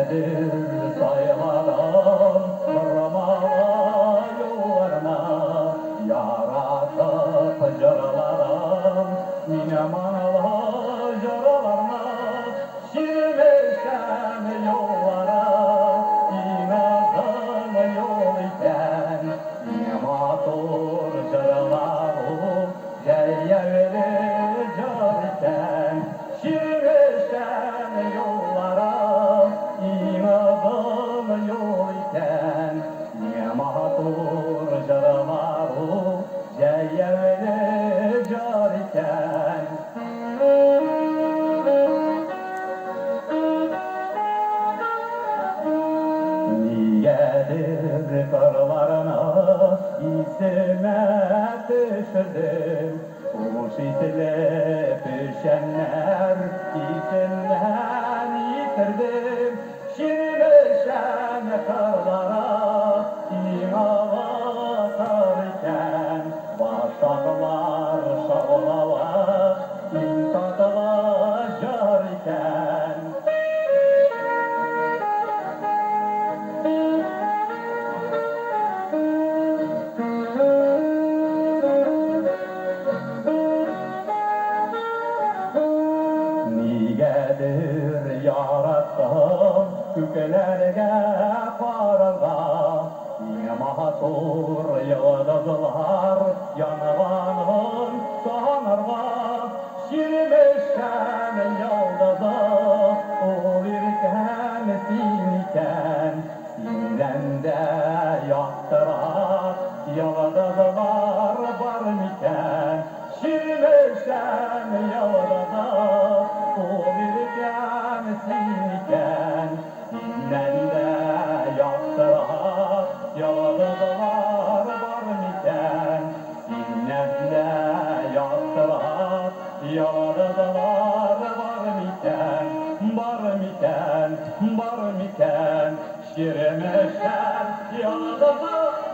Nigedir sayılarım Vurmalı yollarına Yaratıp caralarım Minemanlı caralarına Şirmişem yollara İnazım yol iken Nematur caralarım Ceye verir car iken Şirmişem yollara İnadın yol iken Niye mahtur caraları Ceyevli car iken Niyedir karlarına İsmet düşürdüm Kuş itilip düşenler İsimden yitirdim Şirmişen karlara İmava atarken Başaklar şavlava İmtatla carken Nigedir yarattım Köklerge parılda Yine mahsur yıldızlar Yanğanın sonarda Şirmişen yıldızı Olurken sinken Sinden de yaktırar Yıldızlar var miken Şirmişen yıldızı Olurken sinken Sinden de yaktırar Yıldızlar var miken Sinden de yaktırar Yıldızlar var miken Var miken, var miken Şirmişen yıldızı